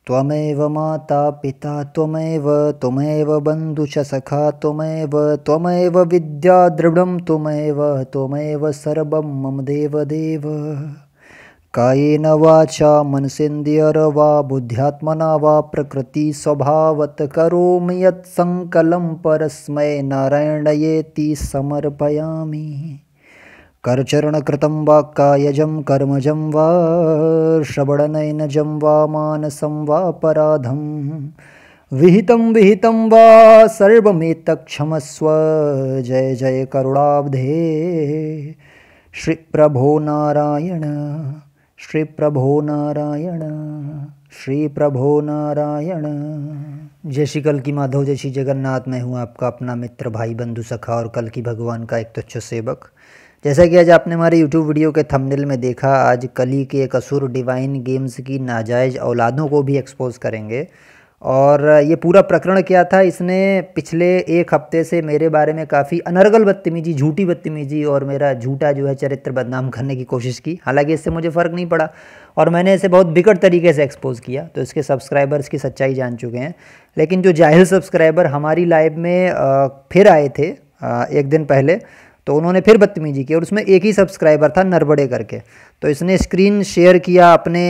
त्वमेव माता पिता त्वमेव बन्धु च सखा त्वमेव विद्या दृढं त्वमेव सर्वं मम देवदेव। कायेन वाचा मनसेन्द्रियर्वा बुद्ध्यात्मना वा प्रकृति स्वभावत करोमि यत् संकलं परस्मै नारायणयेति समर्पयामि। करचरणकृतं वा कायजं कर्मजं वा श्रवणनयनजं वा मानसं वा पराधं विहितं वा सर्वमेतत्क्षमस्व। जय जय करुणाब्धे श्री प्रभो नारायण, श्री प्रभो नारायण, श्री प्रभो नारायण। जय श्री कल्कि माधव, जय श्री जगन्नाथ। मैं हूँ आपका अपना मित्र, भाई, बंधु, सखा और कल्कि भगवान का एक तुच्छ सेवक। जैसा कि आज आपने हमारे YouTube वीडियो के थंबनेल में देखा, आज कली के एक असुर डिवाइन गेम्स की नाजायज़ औलादों को भी एक्सपोज करेंगे। और ये पूरा प्रकरण क्या था, इसने पिछले एक हफ्ते से मेरे बारे में काफ़ी अनर्गल बदतमीजी, झूठी बदतमीजी और मेरा झूठा जो है चरित्र बदनाम करने की कोशिश की। हालांकि इससे मुझे फ़र्क नहीं पड़ा और मैंने इसे बहुत बिकट तरीके से एक्सपोज किया, तो इसके सब्सक्राइबर्स की सच्चाई जान चुके हैं। लेकिन जो जाहिल सब्सक्राइबर हमारी लाइव में फिर आए थे एक दिन पहले, तो उन्होंने फिर बदतमीजी की और उसमें एक ही सब्सक्राइबर था, नरबड़े करके। तो इसने स्क्रीन शेयर किया अपने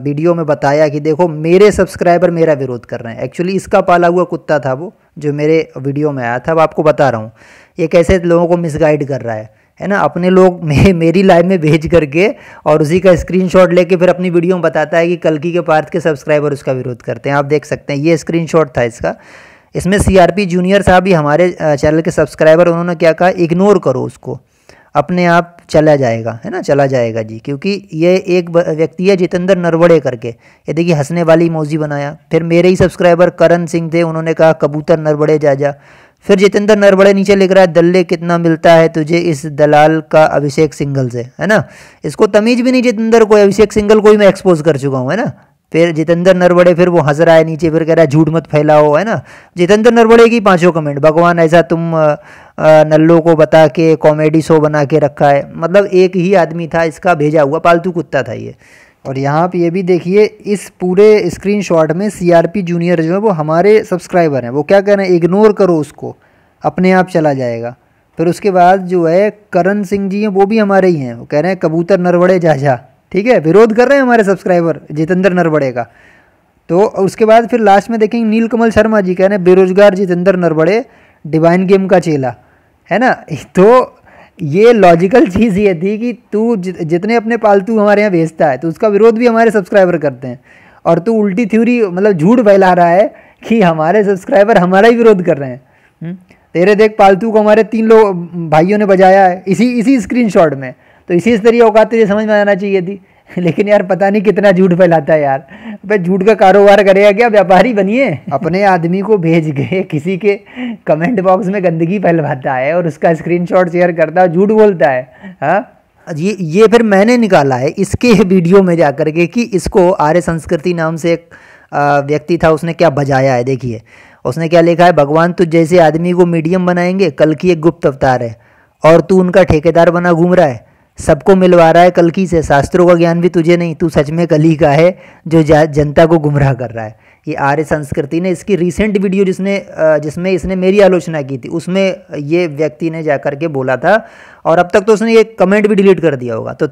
वीडियो में, बताया कि देखो मेरे सब्सक्राइबर मेरा विरोध कर रहे हैं। एक्चुअली इसका पाला हुआ कुत्ता था वो, जो मेरे वीडियो में आया था। अब आपको बता रहा हूँ ये कैसे लोगों को मिसगाइड कर रहा है ना। अपने लोग मेरी लाइव में भेज करके और उसी का स्क्रीनशॉट लेके फिर अपनी वीडियो में बताता है कि कल्कि के पार्थ के सब्सक्राइबर उसका विरोध करते हैं। आप देख सकते हैं ये स्क्रीनशॉट था इसका। इसमें CRP जूनियर साहब भी हमारे चैनल के सब्सक्राइबर, उन्होंने क्या कहा, इग्नोर करो उसको, अपने आप चला जाएगा, है ना, चला जाएगा जी। क्योंकि ये एक व्यक्ति है जितेंद्र नरवड़े करके, ये देखिए हंसने वाली इमोजी बनाया। फिर मेरे ही सब्सक्राइबर करण सिंह थे, उन्होंने कहा कबूतर नरवड़े जा। फिर जितेंद्र नरवड़े नीचे लिख रहा है दल्ले कितना मिलता है तुझे इस दलाल का अभिषेक सिंघल से, है ना। इसको तमीज़ भी नहीं जितेंद्र को, अभिषेक सिंघल को ही मैं एक्सपोज कर चुका हूँ, है ना। फिर जितेंद्र नरवड़े, फिर वो हंस रहा है नीचे, फिर कह रहा है झूठ मत फैलाओ, है ना। जितेंद्र नरवड़े की 5 कमेंट, भगवान ऐसा तुम नल्लों को बता के कॉमेडी शो बना के रखा है। मतलब एक ही आदमी था, इसका भेजा हुआ पालतू कुत्ता था ये। और यहाँ पे ये भी देखिए, इस पूरे स्क्रीनशॉट में CRP जूनियर जो है वो हमारे सब्सक्राइबर हैं। वो क्या कह रहे हैं, इग्नोर करो उसको, अपने आप चला जाएगा। फिर उसके बाद जो है करण सिंह जी हैं, वो भी हमारे ही हैं। वो कह रहे हैं कबूतर नरवड़े जा। ठीक है, विरोध कर रहे हैं हमारे सब्सक्राइबर जितेंद्र नरवड़े का। तो उसके बाद फिर लास्ट में देखेंगे नीलकमल शर्मा जी कह रहे हैं बेरोजगार जितेंद्र नरवड़े डिवाइन गेम का चेला, है ना। तो ये लॉजिकल चीज़ ये थी कि तू जितने अपने पालतू हमारे यहाँ भेजता है तो उसका विरोध भी हमारे सब्सक्राइबर करते हैं, और तू उल्टी थ्योरी मतलब झूठ फैला रहा है कि हमारे सब्सक्राइबर हमारा ही विरोध कर रहे हैं। तेरे देख पालतू को हमारे 3 लोग भाइयों ने बजाया है इसी स्क्रीनशॉट में। तो इसी तरीके औकात तुझे समझ में आना चाहिए थी। लेकिन यार पता नहीं कितना झूठ फैलाता है यार। भाई झूठ का कारोबार करेगा क्या, व्यापारी बनिए। अपने आदमी को भेज के किसी के कमेंट बॉक्स में गंदगी फैलवाता है और उसका स्क्रीनशॉट शेयर करता है, झूठ बोलता है। हाँ, ये फिर मैंने निकाला है इसके वीडियो में जाकर के कि इसको आर्य संस्कृति नाम से एक व्यक्ति था, उसने क्या बजाया है। देखिए उसने क्या लिखा है, भगवान तुझ जैसे आदमी को मीडियम बनाएंगे, कल्कि एक गुप्त अवतार है और तू उनका ठेकेदार बना घूम रहा है, सबको मिलवा रहा है कल्कि से, शास्त्रों का ज्ञान भी तुझे नहीं, तू सच में कली का है जो जनता को गुमराह कर रहा है। ये आर्य संस्कृति ने इसकी रीसेंट वीडियो जिसमें इसने मेरी आलोचना की थी, उसमें ये व्यक्ति ने जाकर के बोला था, और अब तक तो उसने ये कमेंट भी डिलीट कर दिया होगा। तो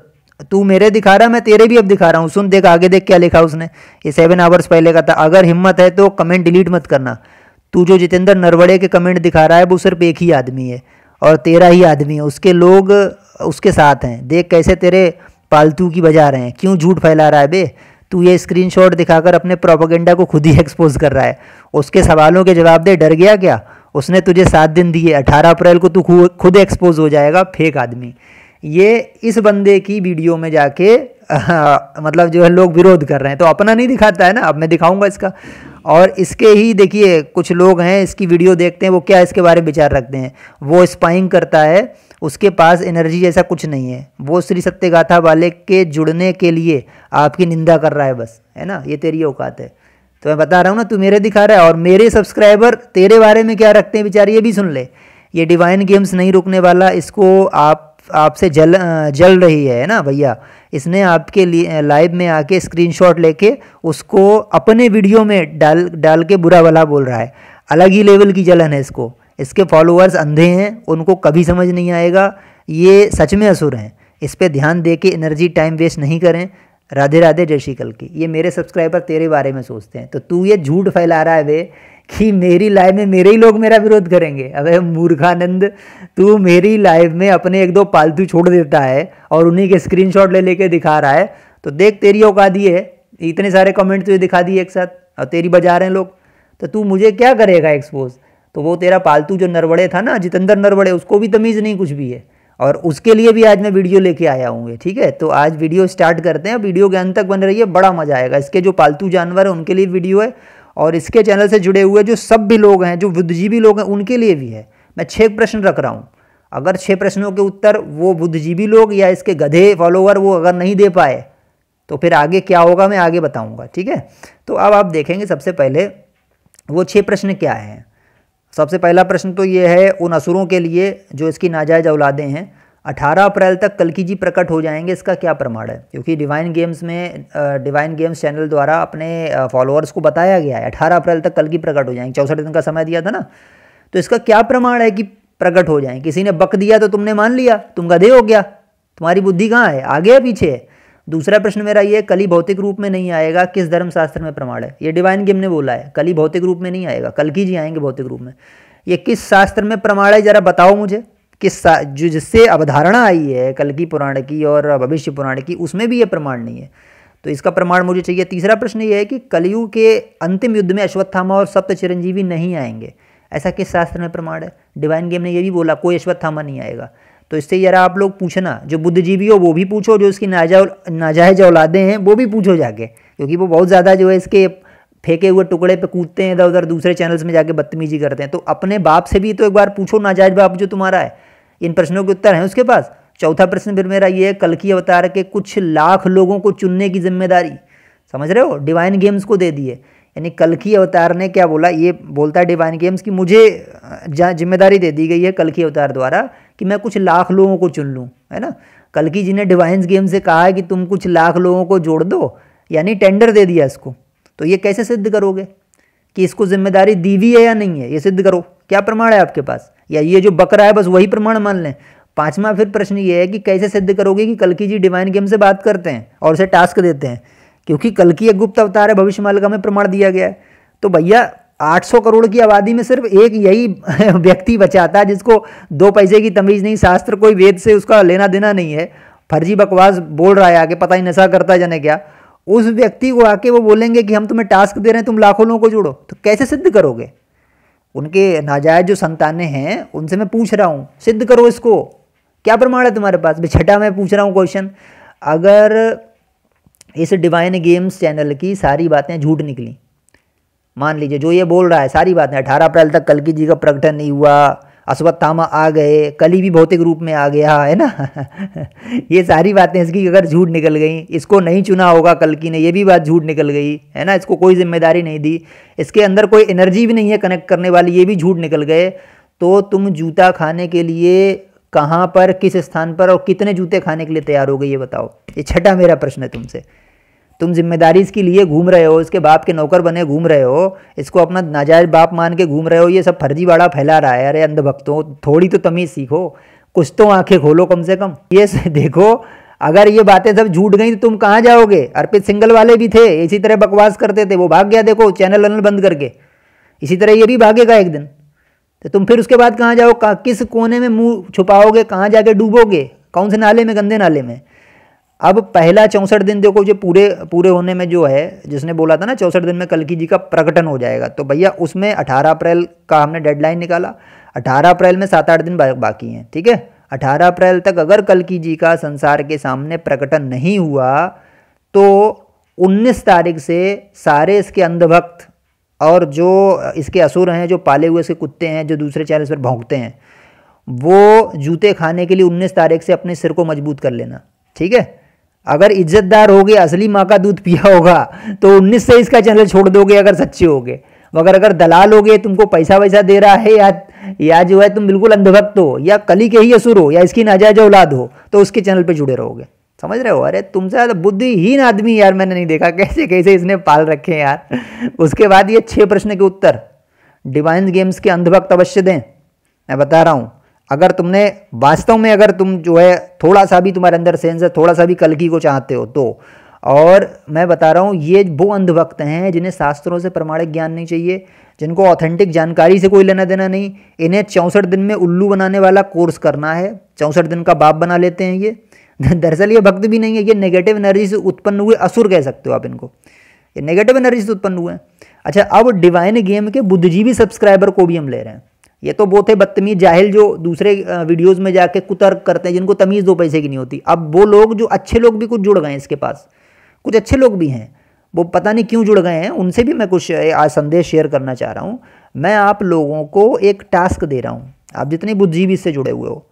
तू मेरे दिखा रहा, मैं तेरे भी अब दिखा रहा हूँ, सुन, देख आगे, देख क्या लिखा उसने। ये 7 आवर्स पहले का था। अगर हिम्मत है तो कमेंट डिलीट मत करना। तू जो जितेंद्र नरवड़े के कमेंट दिखा रहा है वो सिर्फ एक ही आदमी है और तेरा ही आदमी है, उसके लोग उसके साथ हैं। देख कैसे तेरे पालतू की बजा रहे हैं, क्यों झूठ फैला रहा है बे। तू ये स्क्रीनशॉट दिखाकर अपने प्रोपेगेंडा को खुद ही एक्सपोज कर रहा है। उसके सवालों के जवाब दे, डर गया क्या। उसने तुझे 7 दिन दिए, 18 अप्रैल को तू खुद एक्सपोज हो जाएगा, फेक आदमी। ये इस बंदे की वीडियो में जाके मतलब जो है लोग विरोध कर रहे हैं, तो अपना नहीं दिखाता है ना। अब मैं दिखाऊंगा इसका। और इसके ही देखिए कुछ लोग हैं, इसकी वीडियो देखते हैं, वो क्या इसके बारे में विचार रखते हैं। वो स्पाइंग करता है, उसके पास एनर्जी जैसा कुछ नहीं है, वो श्री सत्यगाथा वाले के जुड़ने के लिए आपकी निंदा कर रहा है बस, है ना। ये तेरी औकात है। तो मैं बता रहा हूँ ना, तू मेरे दिखा रहा है और मेरे सब्सक्राइबर तेरे बारे में क्या रखते हैं बेचारे, ये भी सुन ले। ये डिवाइन गेम्स नहीं रुकने वाला, इसको आप आपसे जल रही है ना भैया, इसने आपके लिए लाइव में आके स्क्रीनशॉट लेके उसको अपने वीडियो में डाल के बुरा भला बोल रहा है। अलग ही लेवल की जलन है इसको। इसके फॉलोअर्स अंधे हैं, उनको कभी समझ नहीं आएगा। ये सच में असुर हैं। इस पर ध्यान दे के एनर्जी टाइम वेस्ट नहीं करें। राधे राधे, जय श्री कल की। ये मेरे सब्सक्राइबर तेरे बारे में सोचते हैं, तो तू ये झूठ फैला रहा है वे कि मेरी लाइव में मेरे ही लोग मेरा विरोध करेंगे। अबे मूर्खानंद, तू मेरी लाइव में अपने 1-2 पालतू छोड़ देता है और उन्हीं के स्क्रीनशॉट ले लेके दिखा रहा है, तो देख तेरी औकात ये है। इतने सारे कमेंट तुझे दिखा दिए एक साथ और तेरी बजा रहे हैं लोग, तो तू मुझे क्या करेगा एक्सपोज। तो वो तेरा पालतू जो नरवड़े था ना, जितेंद्र नरवड़े, उसको भी तमीज़ नहीं कुछ भी है, और उसके लिए भी आज मैं वीडियो लेके आया हूँ। ठीक है, तो आज वीडियो स्टार्ट करते हैं। वीडियो के अंत तक बन रही है, बड़ा मजा आएगा। इसके जो पालतू जानवर है उनके लिए वीडियो है, और इसके चैनल से जुड़े हुए जो सब भी लोग हैं, जो बुद्धिजीवी लोग हैं, उनके लिए भी है। मैं 6 प्रश्न रख रहा हूँ। अगर 6 प्रश्नों के उत्तर वो बुद्धिजीवी लोग या इसके गधे फॉलोवर वो अगर नहीं दे पाए तो फिर आगे क्या होगा मैं आगे बताऊंगा। ठीक है, तो अब आप देखेंगे सबसे पहले वो 6 प्रश्न क्या हैं। सबसे पहला प्रश्न तो ये है उन असुरों के लिए जो इसकी नाजायज औलादें हैं, 18 अप्रैल तक कल्कि जी प्रकट हो जाएंगे, इसका क्या प्रमाण है? क्योंकि डिवाइन गेम्स चैनल द्वारा अपने फॉलोअर्स को बताया गया है 18 अप्रैल तक कल्कि प्रकट हो जाएंगे। 64 दिन का समय दिया था ना, तो इसका क्या प्रमाण है कि प्रकट हो जाएंगे? किसी ने बक दिया तो तुमने मान लिया, तुम गधे हो गया, तुम्हारी बुद्धि कहाँ है, आगे है पीछे है? दूसरा प्रश्न मेरा ये, कली भौतिक रूप में नहीं आएगा, किस धर्मशास्त्र में प्रमाण है? ये डिवाइन गेम ने बोला है कली भौतिक रूप में नहीं आएगा, कल्कि जी आएंगे भौतिक रूप में। ये किस शास्त्र में प्रमाण है, जरा बताओ मुझे। जो जिससे अवधारणा आई है कल्कि पुराण की और भविष्य पुराण की, उसमें भी ये प्रमाण नहीं है, तो इसका प्रमाण मुझे चाहिए। तीसरा प्रश्न ये है कि कलयुग के अंतिम युद्ध में अश्वत्थामा और सप्त चिरंजीवी नहीं आएंगे, ऐसा किस शास्त्र में प्रमाण है? डिवाइन गेम ने ये भी बोला कोई अश्वत्थामा नहीं आएगा। तो इससे जरा आप लोग पूछना, जो बुद्धिजीवी हो वो भी पूछो, जो इसकी नाजायज औलादें हैं वो भी पूछो जाके, क्योंकि वो बहुत ज़्यादा जो है इसके फेंके हुए टुकड़े पे कूदते हैं, इधर उधर दूसरे चैनल्स में जाके बदतमीजी करते हैं। तो अपने बाप से भी तो एक बार पूछो, नाजायज बाप जो तुम्हारा है। इन प्रश्नों के उत्तर हैं उसके पास। चौथा प्रश्न फिर मेरा ये है, कल्कि अवतार के कुछ लाख लोगों को चुनने की जिम्मेदारी, समझ रहे हो, डिवाइन गेम्स को दे दी है। यानी कल्कि अवतार ने क्या बोला, ये बोलता है डिवाइन गेम्स की मुझे जिम्मेदारी दे दी गई है कल्कि अवतार द्वारा कि मैं कुछ लाख लोगों को चुन लूँ, है ना। कल्कि जी ने डिवाइन गेम से कहा है कि तुम कुछ लाख लोगों को जोड़ दो, यानी टेंडर दे दिया इसको। तो ये कैसे सिद्ध करोगे कि इसको जिम्मेदारी दी हुई है या नहीं है? ये सिद्ध करो, क्या प्रमाण है आपके पास? या ये जो बकरा है बस वही प्रमाण मान लें? पांचवा फिर प्रश्न ये है कि कैसे सिद्ध करोगे कि कल्कि जी डिवाइन गेम से बात करते हैं और उसे टास्क देते हैं? क्योंकि कल्कि एक गुप्त अवतार है, भविष्यमालिका में प्रमाण दिया गया है। तो भैया 800 करोड़ की आबादी में सिर्फ एक यही व्यक्ति बचा था जिसको 2 पैसे की तमीज नहीं, शास्त्र कोई वेद से उसका लेना देना नहीं है, फर्जी बकवास बोल रहा है आके, पता ही नशा करता जाने क्या। उस व्यक्ति को आके वो बोलेंगे कि हम तुम्हें टास्क दे रहे हैं, तुम लाखों लोगों को जोड़ो, तो कैसे सिद्ध करोगे? उनके नाजायज जो संतानें हैं उनसे मैं पूछ रहा हूँ, सिद्ध करो इसको, क्या प्रमाण है तुम्हारे पास? छठा मैं पूछ रहा हूँ क्वेश्चन, अगर इस डिवाइन गेम्स चैनल की सारी बातें झूठ निकली, मान लीजिए जो ये बोल रहा है सारी बातें, 18 अप्रैल तक कल्कि जी का प्रकटन नहीं हुआ, अश्वत्थामा आ गए, कली भी भौतिक रूप में आ गया, है ना ये सारी बातें इसकी अगर झूठ निकल गई, इसको नहीं चुना होगा कल्कि ने, ये भी बात झूठ निकल गई, है ना, इसको कोई जिम्मेदारी नहीं दी, इसके अंदर कोई एनर्जी भी नहीं है कनेक्ट करने वाली, ये भी झूठ निकल गए, तो तुम जूता खाने के लिए कहाँ पर, किस स्थान पर और कितने जूते खाने के लिए तैयार हो गए, ये बताओ। ये छठा मेरा प्रश्न है तुमसे। तुम जिम्मेदारी इसके लिए घूम रहे हो, इसके बाप के नौकर बने घूम रहे हो, इसको अपना नाजायज बाप मान के घूम रहे हो, ये सब फर्जीवाड़ा फैला रहा है। अरे अंधभक्तों, थोड़ी तो तमीज़ सीखो, कुछ तो आंखें खोलो कम से कम। ये देखो, अगर ये बातें सब झूठ गई तो तुम कहाँ जाओगे? अर्पित सिंगल वाले भी थे, इसी तरह बकवास करते थे, वो भाग गया देखो चैनल वैनल बंद करके, इसी तरह ये भी भागेगा एक दिन। तो तुम फिर उसके बाद कहाँ जाओ, किस कोने में मुंह छुपाओगे, कहाँ जाके डूबोगे, कौन से नाले में, गंदे नाले में? अब पहला 64 दिन देखो, जो पूरे होने में जो है, जिसने बोला था ना 64 दिन में कल्कि जी का प्रकटन हो जाएगा, तो भैया उसमें 18 अप्रैल का हमने डेडलाइन निकाला, 18 अप्रैल में 7-8 दिन बाकी हैं, ठीक है। 18 अप्रैल तक अगर कल्कि जी का संसार के सामने प्रकटन नहीं हुआ तो 19 तारीख से सारे इसके अंधभक्त और जो इसके असुर हैं, जो पाले हुए इसके कुत्ते हैं, जो दूसरे चैनल पर भौंकते हैं, वो जूते खाने के लिए 19 तारीख से अपने सिर को मजबूत कर लेना, ठीक है। अगर इज्जतदार होगे, असली माँ का दूध पिया होगा, तो 19 से इसका चैनल छोड़ दोगे अगर सच्चे होगे, मगर अगर दलाल हो गए, तुमको पैसा वैसा दे रहा है, या जो है तुम बिल्कुल अंधभक्त हो, या कली के ही असुर हो, या इसकी नाजायज औलाद हो, तो उसके चैनल पे जुड़े रहोगे। समझ रहे हो? अरे तुमसे ज़्यादा बुद्धिहीन आदमी यार मैंने नहीं देखा, कैसे कैसे इसने पाल रखे हैं यार। उसके बाद ये 6 प्रश्न के उत्तर डिवाइन गेम्स के अंधभक्त अवश्य दें। मैं बता रहा हूँ, अगर तुमने वास्तव में, अगर तुम जो है थोड़ा सा भी तुम्हारे अंदर सेंस है, थोड़ा सा भी कल्कि को चाहते हो तो, और मैं बता रहा हूँ ये वो अंधभक्त हैं जिन्हें शास्त्रों से प्रमाणिक ज्ञान नहीं चाहिए, जिनको ऑथेंटिक जानकारी से कोई लेना देना नहीं। इन्हें 64 दिन में उल्लू बनाने वाला कोर्स करना है, 64 दिन का बाप बना लेते हैं ये। दरअसल ये भक्त भी नहीं है, ये नेगेटिव एनर्जी से उत्पन्न हुए असुर कह सकते हो आप इनको, ये नेगेटिव एनर्जी से उत्पन्न हुए हैं। अच्छा, अब डिवाइन गेम के बुद्धिजीवी सब्सक्राइबर को भी हम ले रहे हैं। ये तो वो थे बदतमीज जाहिल जो दूसरे वीडियोस में जाके कुतर्क करते हैं, जिनको तमीज़ 2 पैसे की नहीं होती। अब वो लोग, जो अच्छे लोग भी कुछ जुड़ गए हैं इसके पास, कुछ अच्छे लोग भी हैं, वो पता नहीं क्यों जुड़ गए हैं, उनसे भी मैं कुछ आज संदेश शेयर करना चाह रहा हूँ। मैं आप लोगों को एक टास्क दे रहा हूँ, आप जितने बुद्धिजीवी इससे जुड़े हुए हो,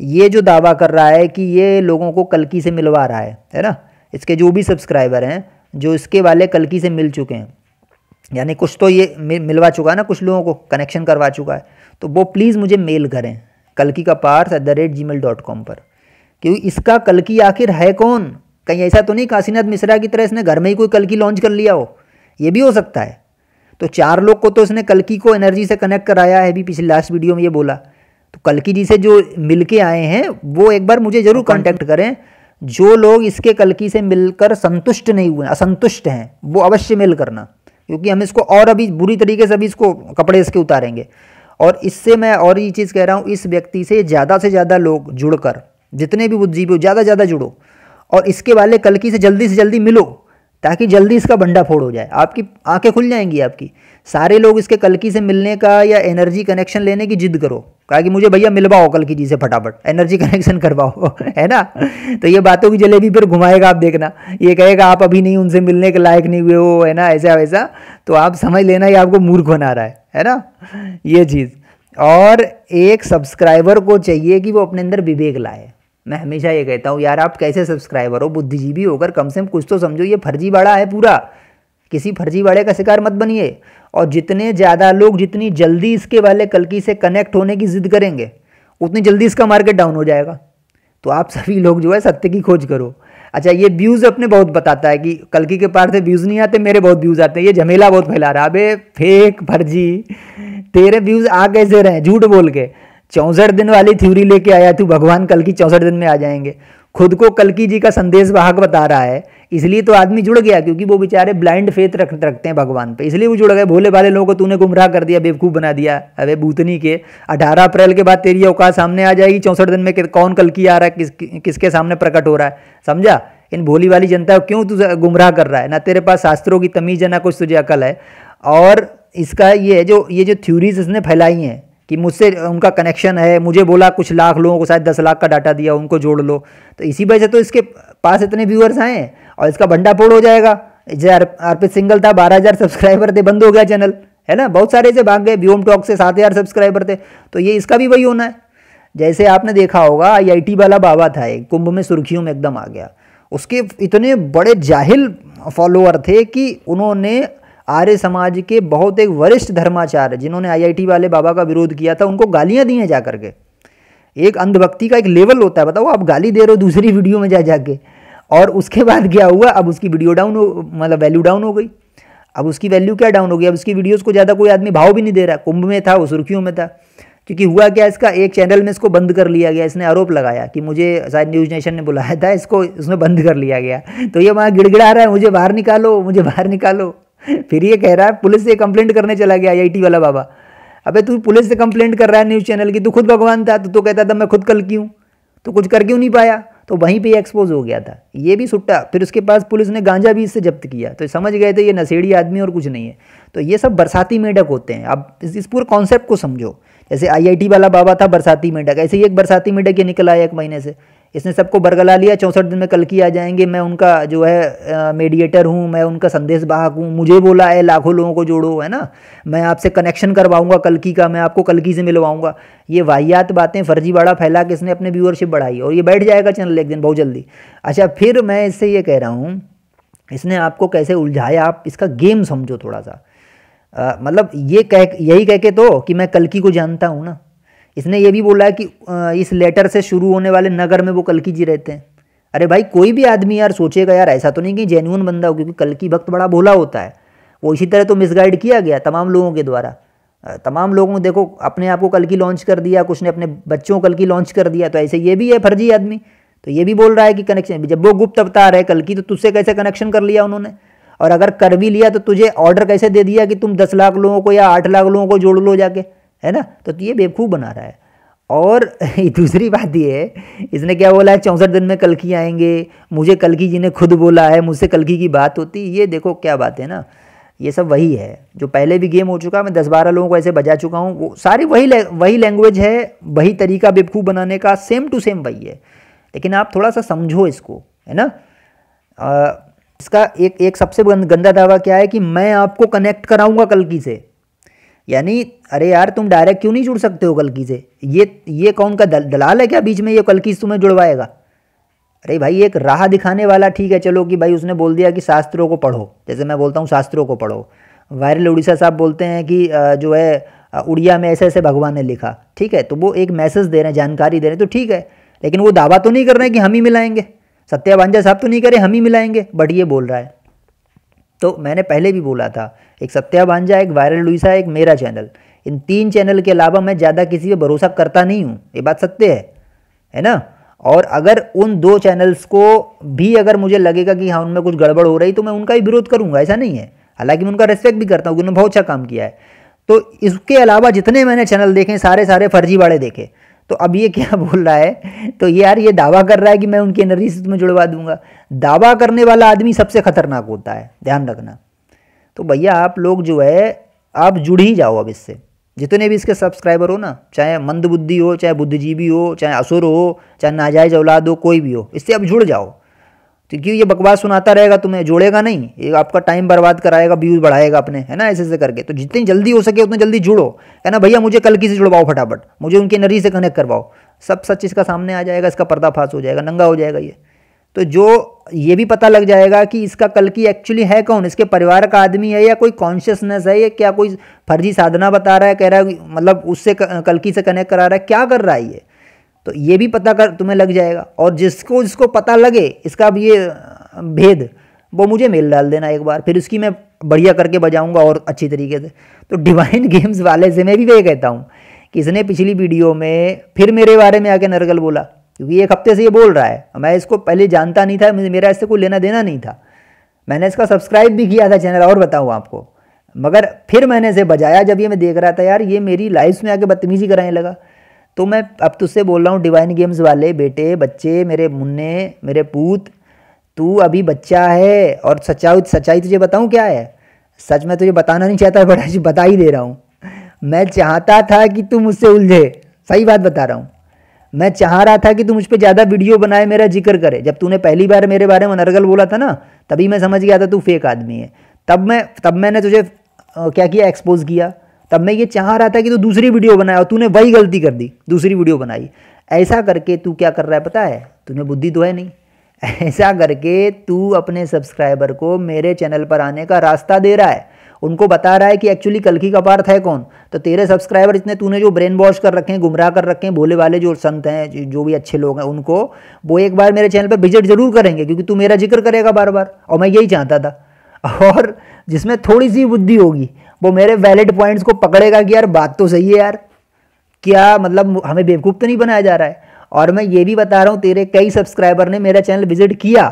ये जो दावा कर रहा है कि ये लोगों को कल्कि से मिलवा रहा है ना, इसके जो भी सब्सक्राइबर हैं, जो इसके वाले कल्कि से मिल चुके हैं, यानी कुछ तो ये मिलवा चुका है ना, कुछ लोगों को कनेक्शन करवा चुका है, तो वो प्लीज़ मुझे मेल करें kalkikaparth@gmail.com पर, क्योंकि इसका कल्कि आखिर है कौन। कहीं ऐसा तो नहीं काशीनाथ मिश्रा की तरह इसने घर में ही कोई कल्कि लॉन्च कर लिया हो, ये भी हो सकता है। तो 4 लोग को तो इसने कल्कि को एनर्जी से कनेक्ट कराया है, भी पिछले लास्ट वीडियो में ये बोला। तो कल्कि जी से जो मिल के आए हैं वो एक बार मुझे ज़रूर कांटेक्ट करें। जो लोग इसके कल्कि से मिलकर संतुष्ट नहीं हुए, असंतुष्ट हैं, वो अवश्य मेल करना, क्योंकि हम इसको और अभी बुरी तरीके से अभी इसको कपड़े इसके उतारेंगे। और इससे मैं और ये चीज़ कह रहा हूँ, इस व्यक्ति से ज़्यादा लोग जुड़कर, जितने भी बुद्धिजीवी हो, ज़्यादा जुड़ो और इसके वाले कल्कि से जल्दी मिलो, ताकि जल्दी इसका भंडाफोड़ हो जाए, आपकी आंखें खुल जाएंगी आपकी। सारे लोग इसके कल्कि से मिलने का या एनर्जी कनेक्शन लेने की जिद करो, कहा कि मुझे भैया मिलवाओ कल्कि जी से, फटाफट एनर्जी कनेक्शन करवाओ, है ना। तो ये बातों की जलेबी फिर घुमाएगा, आप देखना, ये कहेगा आप अभी नहीं उनसे मिलने के लायक नहीं हुए हो, है ना, ऐसा वैसा। तो आप समझ लेना ये आपको मूर्ख बना रहा है ना, ये चीज़। और एक सब्सक्राइबर को चाहिए कि वो अपने अंदर विवेक लाए। मैं हमेशा ये कहता हूँ यार, आप कैसे सब्सक्राइबर हो, बुद्धिजीवी होकर कम से कम कुछ तो समझो, ये फर्जीवाड़ा है पूरा, किसी फर्जीवाड़े का शिकार मत बनिए। और जितने ज़्यादा लोग जितनी जल्दी इसके वाले कल्कि से कनेक्ट होने की जिद करेंगे, उतनी जल्दी इसका मार्केट डाउन हो जाएगा। तो आप सभी लोग जो है सत्य की खोज करो। अच्छा, ये व्यूज़ अपने बहुत बताता है कि कल्कि के पार से व्यूज़ नहीं आते, मेरे बहुत व्यूज़ आते हैं, ये झमेला बहुत फैला रहा है। अबे फेक फर्जी, तेरे व्यूज़ आ कैसे रहे झूठ बोल के। 64 दिन वाली थ्योरी लेके आया तू, भगवान कल्कि 64 दिन में आ जाएंगे। खुद को कल्कि जी का संदेश वाहक बता रहा है, इसलिए तो आदमी जुड़ गया, क्योंकि वो बेचारे ब्लाइंड फेथ रखते हैं भगवान पे, इसलिए वो जुड़ गए। भोले भाले लोगों को तूने गुमराह कर दिया, बेवकूफ़ बना दिया। अबे भूतनी के, 18 अप्रैल के बाद तेरी औकात सामने आ जाएगी। 64 दिन में कौन कल्कि आ रहा है, किसके सामने प्रकट हो रहा है, समझा। इन भोली वाली जनता को क्यों तू गुमराह कर रहा है, ना तेरे पास शास्त्रों की तमीज़ है, ना कुछ तुझे अकल है। और इसका ये जो थ्योरीज इसने फैलाई हैं कि मुझसे उनका कनेक्शन है, मुझे बोला कुछ लाख लोगों को, शायद 10 लाख का डाटा दिया, उनको जोड़ लो, तो इसी वजह से तो इसके पास इतने व्यूअर्स आए और इसका भंडाफोड़ हो जाएगा। जैसे अर्पित सिंगल था, 12,000 सब्सक्राइबर थे, बंद हो गया चैनल, है ना। बहुत सारे से भाग गए, व्योम टॉक से 7,000 सब्सक्राइबर थे, तो ये इसका भी वही होना है। जैसे आपने देखा होगा, IIT वाला बाबा था, एक कुंभ में सुर्खियों में एकदम आ गया, उसके इतने बड़े जाहिल फॉलोअर थे कि उन्होंने आर्य समाज के बहुत एक वरिष्ठ धर्माचार्य, जिन्होंने IIT वाले बाबा का विरोध किया था, उनको गालियां दी हैं जा करके। एक अंधभक्ति का एक लेवल होता है, बताओ, आप गाली दे रहे हो दूसरी वीडियो में जाके। और उसके बाद क्या हुआ, अब उसकी वीडियो डाउन हो, मतलब वैल्यू डाउन हो गई। अब उसकी वैल्यू क्या डाउन हो गई, अब उसकी वीडियोज़ को ज़्यादा कोई आदमी भाव भी नहीं दे रहा। कुंभ में था वो, सुर्खियों में था, क्योंकि हुआ क्या, इसका एक चैनल में इसको बंद कर लिया गया। इसने आरोप लगाया कि मुझे, शायद न्यूज़ नेशन ने बुलाया था इसको, उसमें बंद कर लिया गया। तो ये वहाँ गिड़गिड़ा रहा है, मुझे बाहर निकालो, मुझे बाहर निकालो। फिर ये कह रहा है पुलिस से कंप्लेंट करने चला गया IIT वाला बाबा। अबे तू पुलिस से कंप्लेंट कर रहा है न्यूज़ चैनल की, तू खुद भगवान था, तो कहता था मैं खुद कल्कि हूँ, तो कुछ कर क्यों नहीं पाया, तो वहीं पे एक्सपोज हो गया था। ये भी सुट्टा। फिर उसके पास पुलिस ने गांजा भी इससे जब्त किया, तो समझ गए थे ये नशेड़ी आदमी और कुछ नहीं है। तो ये सब बरसाती मेंढक होते हैं। अब इस पूरे कॉन्सेप्ट को समझो। जैसे IIT वाला बाबा था बरसाती मेंढक, ऐसे ही एक बरसाती मेंढक ये निकल आया 1 महीने से, इसने सबको बरगला लिया, 64 दिन में कल्कि आ जाएंगे, मैं उनका जो है मीडिएटर हूँ, मैं उनका संदेश वाहक हूँ, मुझे बोला है लाखों लोगों को जोड़ो, है ना, मैं आपसे कनेक्शन करवाऊंगा कल्कि का, मैं आपको कल्कि से मिलवाऊंगा। ये वाहियात बातें फर्जीवाड़ा फैला के इसने अपने व्यूअरशिप बढ़ाई, और ये बैठ जाएगा चैनल एक दिन बहुत जल्दी। अच्छा, फिर मैं इससे ये कह रहा हूँ, इसने आपको कैसे उलझाया, आप इसका गेम समझो थोड़ा सा। मतलब यही कह के तो कि मैं कल्कि को जानता हूँ ना। इसने ये भी बोला है कि इस लेटर से शुरू होने वाले नगर में वो कल्कि जी रहते हैं। अरे भाई कोई भी आदमी यार सोचेगा यार, ऐसा तो नहीं कि जेन्युइन बंदा हो, क्योंकि कल्कि भक्त बड़ा भोला होता है। वो इसी तरह तो मिसगाइड किया गया तमाम लोगों के द्वारा। तमाम लोगों ने देखो अपने आप को कल्कि लॉन्च कर दिया, कुछ ने अपने बच्चों को कल्कि लॉन्च कर दिया। तो ऐसे ये भी है फर्जी आदमी, तो ये भी बोल रहा है कि कनेक्शन, जब वो गुप्त अवतार है कल्कि तो तुझसे कैसे कनेक्शन कर लिया उन्होंने, और अगर कर भी लिया तो तुझे ऑर्डर कैसे दे दिया कि तुम 10 लाख लोगों को या 8 लाख लोगों को जोड़ लो जाके, है ना। तो ये बेवकूफ़ बना रहा है। और दूसरी बात ये है, इसने क्या बोला है 64 दिन में कल्कि आएंगे, मुझे कल्कि जी ने खुद बोला है, मुझसे कल्कि की बात होती। ये देखो क्या बात है ना, ये सब वही है जो पहले भी गेम हो चुका। मैं 10-12 लोगों को ऐसे बजा चुका हूँ, वो सारी वही लैंग्वेज है, वही तरीका बेवकूफ़ बनाने का, सेम टू सेम वही है। लेकिन आप थोड़ा सा समझो इसको, है ना। इसका एक सबसे गंदा दावा क्या है कि मैं आपको कनेक्ट कराऊंगा कल्कि से। यानी अरे यार तुम डायरेक्ट क्यों नहीं जुड़ सकते हो कल्कि से? ये कौन का दलाल है क्या बीच में ये कल्कि तुम्हें जुड़वाएगा? अरे भाई एक राह दिखाने वाला ठीक है, चलो कि भाई उसने बोल दिया कि शास्त्रों को पढ़ो, जैसे मैं बोलता हूँ शास्त्रों को पढ़ो। वायरल उड़ीसा साहब बोलते हैं कि जो है उड़िया में ऐसे ऐसे भगवान ने लिखा, ठीक है, तो वो एक मैसेज दे रहे हैं, जानकारी दे रहे हैं, तो ठीक है। लेकिन वो दावा तो नहीं कर रहे हैं कि हम ही मिलाएंगे, सत्या भांजा साहब तो नहीं करे हम ही मिलाएंगे, बट ये बोल रहा है। तो मैंने पहले भी बोला था, एक सत्या भांजा, एक वायरल उड़ीसा, एक मेरा चैनल, इन 3 चैनल के अलावा मैं ज़्यादा किसी पे भरोसा करता नहीं हूँ, ये बात सत्य है ना। और अगर उन 2 चैनल्स को भी अगर मुझे लगेगा कि हाँ उनमें कुछ गड़बड़ हो रही तो मैं उनका भी विरोध करूँगा, ऐसा नहीं है। हालांकि मैं उनका रिस्पेक्ट भी करता हूँ, उन्होंने बहुत अच्छा काम किया है। तो इसके अलावा जितने मैंने चैनल देखे सारे फर्जीवाड़े देखे। तो अब ये क्या बोल रहा है, तो यार ये दावा कर रहा है कि मैं उनकी एनर्जी से तुम्हें जुड़वा दूंगा। दावा करने वाला आदमी सबसे खतरनाक होता है, ध्यान रखना। तो भैया आप लोग जो है आप जुड़ ही जाओ अब इससे, जितने भी इसके सब्सक्राइबर हो ना, चाहे मंदबुद्धि हो, चाहे बुद्धिजीवी हो, चाहे असुर हो, चाहे नाजायज औलाद हो, कोई भी हो, इससे अब जुड़ जाओ। क्योंकि ये बकवास सुनाता रहेगा तुम्हें, जोड़ेगा नहीं, ये आपका टाइम बर्बाद कराएगा, व्यूज बढ़ाएगा अपने, है ना, ऐसे करके। तो जितनी जल्दी हो सके उतनी जल्दी जुड़ो, है ना भैया। मुझे कल्कि से जुड़वाओ फटाफट, मुझे उनकी एनर्जी से कनेक्ट करवाओ, सब सच इसका सामने आ जाएगा, इसका पर्दाफाश हो जाएगा, नंगा हो जाएगा ये। तो जो ये भी पता लग जाएगा कि इसका कल्कि एक्चुअली है कौन, इसके परिवार का आदमी है या कोई कॉन्शियसनेस है, या क्या कोई फर्जी साधना बता रहा है, कह रहा है मतलब उससे कल्कि से कनेक्ट करा रहा है, क्या कर रहा है ये। तो ये भी पता कर तुम्हें लग जाएगा। और जिसको पता लगे इसका अब ये भेद, वो मुझे मेल डाल देना एक बार, फिर उसकी मैं बढ़िया करके बजाऊंगा और अच्छी तरीके से। तो डिवाइन गेम्स वाले से मैं भी वही कहता हूँ कि इसने पिछली वीडियो में फिर मेरे बारे में आके नरगल बोला, क्योंकि 1 हफ्ते से ये बोल रहा है। मैं इसको पहले जानता नहीं था, मेरा इससे कोई लेना देना नहीं था, मैंने इसका सब्सक्राइब भी किया था चैनल, और बताऊँ आपको। मगर फिर मैंने इसे बजाया जब ये मैं देख रहा था यार ये मेरी लाइफ में आके बदतमीजी कराने लगा। तो मैं अब तुझसे बोल रहा हूँ डिवाइन गेम्स वाले बेटे बच्चे, मेरे मुन्ने, मेरे पूत, तू अभी बच्चा है। और सच्चाई तुझे बताऊँ क्या है, सच मैं तुझे बताना नहीं चाहता, बट आज बता ही दे रहा हूँ। मैं चाहता था कि तू मुझसे उलझे, सही बात बता रहा हूँ। मैं चाह रहा था कि तू मुझ पर ज़्यादा वीडियो बनाए, मेरा जिक्र करे। जब तूने पहली बार मेरे बारे में नरगल बोला था ना, तभी मैं समझ गया था तू फेक आदमी है। तब मैंने तुझे क्या किया, एक्सपोज किया। तब मैं ये चाह रहा था कि तू दूसरी वीडियो बनाए, और तूने वही गलती कर दी, दूसरी वीडियो बनाई। ऐसा करके तू क्या कर रहा है पता है, तूने बुद्धि तो है नहीं। ऐसा करके तू अपने सब्सक्राइबर को मेरे चैनल पर आने का रास्ता दे रहा है, उनको बता रहा है कि एक्चुअली कल्कि का पार्थ है कौन। तो तेरे सब्सक्राइबर इतने तूने जो ब्रेन वॉश कर रखे हैं, गुमराह कर रखे हैं, भोले वाले जो संत हैं, जो भी अच्छे लोग हैं, उनको वो एक बार मेरे चैनल पर विजिट जरूर करेंगे, क्योंकि तू मेरा जिक्र करेगा बार बार, और मैं यही चाहता था। और जिसमें थोड़ी सी बुद्धि होगी वो मेरे वैलिड पॉइंट्स को पकड़ेगा कि यार बात तो सही है यार, क्या मतलब हमें बेवकूफ़ तो नहीं बनाया जा रहा है। और मैं ये भी बता रहा हूँ, तेरे कई सब्सक्राइबर ने मेरा चैनल विजिट किया,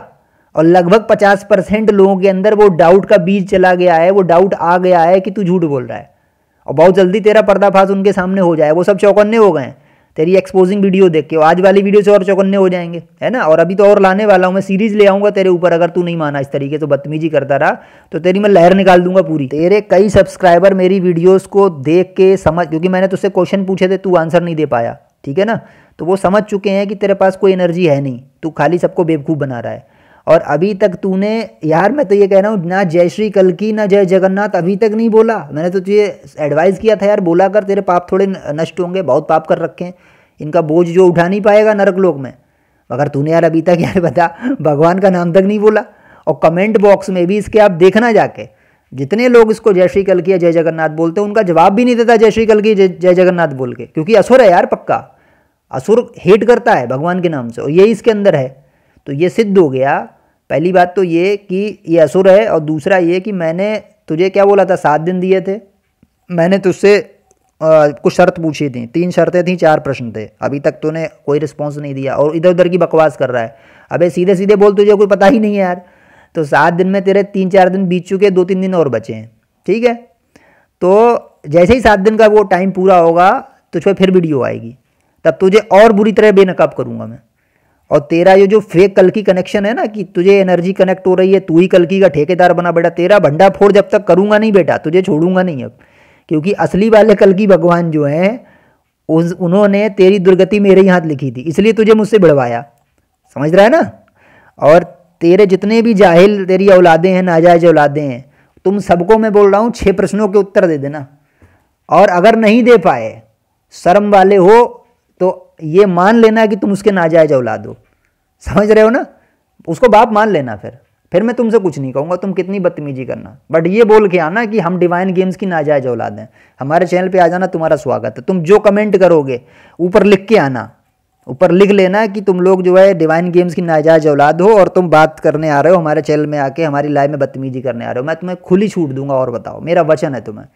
और लगभग 50% लोगों के अंदर वो डाउट का बीज चला गया है, वो डाउट आ गया है कि तू झूठ बोल रहा है। और बहुत जल्दी तेरा पर्दाफाश उनके सामने हो जाए, वो सब चौकन्ने हो गए हैं तेरी एक्सपोजिंग वीडियो देख के। आज वाली वीडियो से और चौकन्ने हो जाएंगे, है ना। और अभी तो और लाने वाला हूँ, मैं सीरीज ले आऊँगा तेरे ऊपर। अगर तू नहीं माना इस तरीके से बदतमीजी करता रहा तो तेरी मैं लहर निकाल दूंगा पूरी। तेरे कई सब्सक्राइबर मेरी वीडियोस को देख के समझ, क्योंकि मैंने तुझसे क्वेश्चन पूछे थे, तू आंसर नहीं दे पाया, ठीक है ना, तो वो समझ चुके हैं कि तेरे पास कोई एनर्जी है नहीं, तू खाली सबको बेवकूफ़ बना रहा है। और अभी तक तूने यार, मैं तो ये कह रहा हूँ, ना जय श्री कल्कि ना जय जगन्नाथ अभी तक नहीं बोला। मैंने तो तुझे एडवाइस किया था यार, बोला कर, तेरे पाप थोड़े नष्ट होंगे, बहुत पाप कर रखे हैं, इनका बोझ जो उठा नहीं पाएगा नरक लोक में। मगर तूने यार अभी तक यार बता, भगवान का नाम तक नहीं बोला। और कमेंट बॉक्स में भी इसके आप देखना जाके, जितने लोग इसको जय श्री कल्की या जय जगन्नाथ बोलते हैं उनका जवाब भी नहीं देता जय श्री कल्की जय जगन्नाथ बोल के, क्योंकि असुर है यार पक्का। असुर हेट करता है भगवान के नाम से और यही इसके अंदर है। तो ये सिद्ध हो गया। पहली बात तो ये कि ये असुर है, और दूसरा ये कि मैंने तुझे क्या बोला था, 7 दिन दिए थे। मैंने तुझसे कुछ शर्त पूछी थी, 3 शर्तें थी, 4 प्रश्न थे। अभी तक तूने कोई रिस्पॉन्स नहीं दिया और इधर उधर की बकवास कर रहा है। अबे सीधे सीधे बोल, तुझे कोई पता ही नहीं है यार। तो 7 दिन में तेरे 3-4 दिन बीत चुके, 2-3 दिन और बचे हैं, ठीक है। तो जैसे ही 7 दिन का वो टाइम पूरा होगा तुझ पर फिर वीडियो आएगी, तब तुझे और बुरी तरह बेनकाब करूँगा मैं। और तेरा ये जो फेक कल्की कनेक्शन है ना, कि तुझे एनर्जी कनेक्ट हो रही है, तू ही कल्की का ठेकेदार बना बेटा, तेरा भंडा फोड़ जब तक करूँगा नहीं बेटा, तुझे छोड़ूंगा नहीं अब। क्योंकि असली वाले कल्की भगवान जो हैं उन्होंने तेरी दुर्गति मेरे ही हाथ लिखी थी, इसलिए तुझे मुझसे भिड़वाया, समझ रहा है ना। और तेरे जितने भी जाहिल तेरी औलादें हैं, नाजायज औलादें हैं, तुम सबको मैं बोल रहा हूँ 6 प्रश्नों के उत्तर दे देना। और अगर नहीं दे पाए, शर्म वाले हो तो ये मान लेना कि तुम उसके नाजायज औलाद हो, समझ रहे हो ना। उसको बाप मान लेना, फिर मैं तुमसे कुछ नहीं कहूँगा, तुम कितनी बदतमीजी करना, बट ये बोल के आना कि हम डिवाइन गेम्स की नाजायज औलाद हैं। हमारे चैनल पे आ जाना, तुम्हारा स्वागत है। तुम जो कमेंट करोगे ऊपर लिख के आना, ऊपर लिख लेना कि तुम लोग जो है डिवाइन गेम्स की नाजायज औलाद हो और तुम बात करने आ रहे हो हमारे चैनल में आके, हमारी लाइव में बदतमीजी करने आ रहे हो। मैं तुम्हें खुली छूट दूंगा, और बताओ, मेरा वचन है तुम्हें,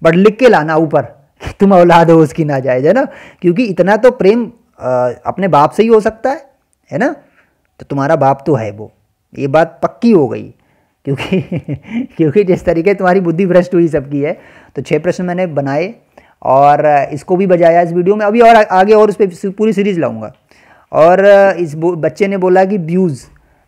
बट लिख के लाना ऊपर कि तुम औलाद हो उसकी नाजायज, है ना। क्योंकि इतना तो प्रेम अपने बाप से ही हो सकता है ना। तो तुम्हारा बाप तो है वो, ये बात पक्की हो गई। क्योंकि जिस तरीके तुम्हारी बुद्धि भ्रष्ट हुई सबकी है। तो 6 प्रश्न मैंने बनाए और इसको भी बजाया इस वीडियो में। अभी और आगे और उस पर पूरी सीरीज लाऊंगा। और इस बच्चे ने बोला कि व्यूज़,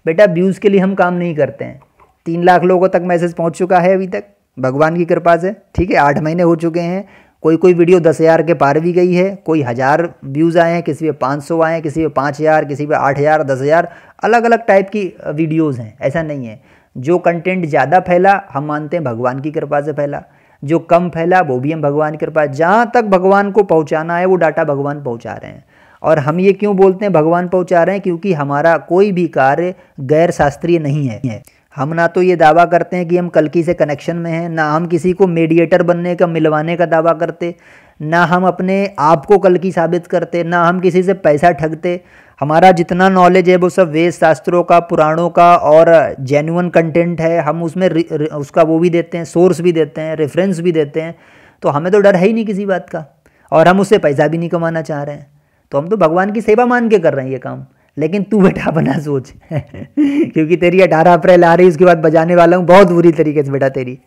बेटा व्यूज़ के लिए हम काम नहीं करते हैं। 3 लाख लोगों तक मैसेज पहुंच चुका है अभी तक, भगवान की कृपा से, ठीक है। 8 महीने हो चुके हैं। कोई वीडियो 10,000 के पार भी गई है, कोई 1000 व्यूज़ आए हैं, किसी पे 500 आए हैं, किसी पे 5000, किसी पे 8000, 10,000, अलग अलग टाइप की वीडियोज़ हैं। ऐसा नहीं है। जो कंटेंट ज़्यादा फैला हम मानते हैं भगवान की कृपा से फैला, जो कम फैला वो भी हम भगवान की कृपा। जहाँ तक भगवान को पहुँचाना है वो डाटा भगवान पहुँचा रहे हैं। और हम ये क्यों बोलते हैं भगवान पहुँचा रहे हैं, क्योंकि हमारा कोई भी कार्य गैर शास्त्रीय नहीं है। हम ना तो ये दावा करते हैं कि हम कल्की से कनेक्शन में हैं, ना हम किसी को मीडिएटर बनने का, मिलवाने का दावा करते, ना हम अपने आप को कल्की साबित करते, ना हम किसी से पैसा ठगते। हमारा जितना नॉलेज है वो सब वेद शास्त्रों का, पुराणों का और जेन्युइन कंटेंट है। हम उसमें उसका वो भी देते हैं, सोर्स भी देते हैं, रेफरेंस भी देते हैं। तो हमें तो डर है ही नहीं किसी बात का, और हम उससे पैसा भी नहीं कमाना चाह रहे हैं। तो हम तो भगवान की सेवा मान के कर रहे हैं ये काम। लेकिन तू बेटा अपना सोच क्योंकि तेरी 18 अप्रैल आ रही है, उसके बाद बजाने वाला हूँ बहुत बुरी तरीके से बेटा तेरी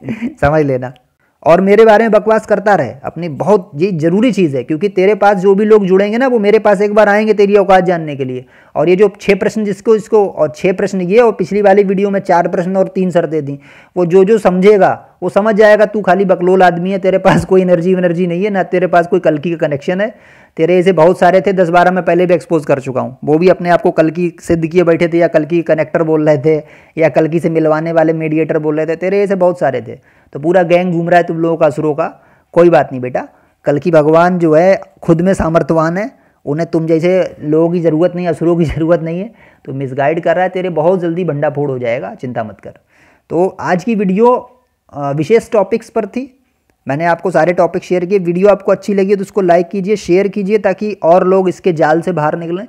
समझ लेना। और मेरे बारे में बकवास करता रहे अपनी, बहुत ये जरूरी चीज़ है। क्योंकि तेरे पास जो भी लोग जुड़ेंगे ना वो मेरे पास एक बार आएंगे तेरी औकात जानने के लिए। और ये जो 6 प्रश्न इसको और 6 प्रश्न ये, और पिछली वाली वीडियो में 4 प्रश्न और 3 शर्तें दी, वो जो समझेगा वो समझ जाएगा। तू खाली बकलोल आदमी है, तेरे पास कोई एनर्जी नहीं है, ना तेरे पास कोई कल्की का कनेक्शन है। तेरे ऐसे बहुत सारे थे, 10-12 मैं पहले भी एक्सपोज कर चुका हूँ। वो भी अपने आप को कल्की सिद्ध किए बैठे थे, या कल्की कनेक्टर बोल रहे थे, या कल्की से मिलवाने वाले मीडिएटर बोल रहे थे। तेरे ऐसे बहुत सारे थे। तो पूरा गैंग घूम रहा है तुम लोगों का, असुरों का। कोई बात नहीं बेटा, कल्की भगवान जो है खुद में सामर्थ्यवान है, उन्हें तुम जैसे लोगों की ज़रूरत नहीं, असुरों की ज़रूरत नहीं है। तो मिसगाइड कर रहा है, तेरे बहुत जल्दी भंडा फोड़ हो जाएगा, चिंता मत कर। तो आज की वीडियो विशेष टॉपिक्स पर थी। मैंने आपको सारे टॉपिक शेयर किए। वीडियो आपको अच्छी लगी तो उसको लाइक कीजिए, शेयर कीजिए, ताकि और लोग इसके जाल से बाहर निकलें।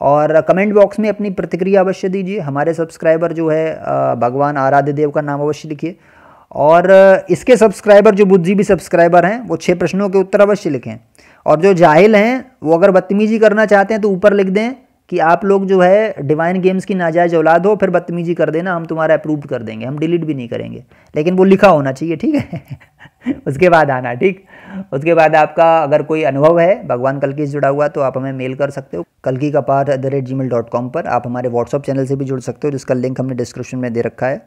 और कमेंट बॉक्स में अपनी प्रतिक्रिया अवश्य दीजिए। हमारे सब्सक्राइबर जो है भगवान आराध्य देव का नाम अवश्य लिखिए। और इसके सब्सक्राइबर जो बुद्धिजीवी सब्सक्राइबर हैं वो 6 प्रश्नों के उत्तर अवश्य लिखें। और जो जाहिल हैं वो अगर बदतमीजी करना चाहते हैं तो ऊपर लिख दें कि आप लोग जो है डिवाइन गेम्स की नाजायज औलाद हो, फिर बदतमीजी कर देना, हम तुम्हारा अप्रूव कर देंगे, हम डिलीट भी नहीं करेंगे। लेकिन वो लिखा होना चाहिए, ठीक है उसके बाद आना, ठीक। उसके बाद आपका अगर कोई अनुभव है भगवान कल्की से जुड़ा हुआ तो आप हमें मेल कर सकते हो kalkikapath@gmail.com पर। आप हमारे व्हाट्सअप चैनल से भी जुड़ सकते हो, जिसका लिंक हमने डिस्क्रिप्शन में दे रखा है।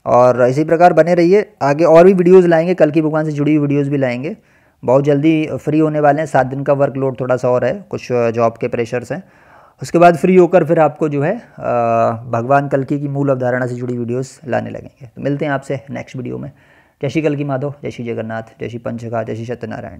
और इसी प्रकार बने रहिए, आगे और भी वीडियोज़ लाएंगे, कल्की भगवान से जुड़ी हुई वीडियोज़ भी लाएंगे। बहुत जल्दी फ्री होने वाले हैं, 7 दिन का वर्कलोड थोड़ा सा और है, कुछ जॉब के प्रेशर्स हैं। उसके बाद फ्री होकर फिर आपको जो है भगवान कल्की की मूल अवधारणा से जुड़ी वीडियोस लाने लगेंगे। तो मिलते हैं आपसे नेक्स्ट वीडियो में। जय श्री कल्की माधव, जय श्री जगन्नाथ, जय श्री पंचघा, जय श्री सत्यनारायण।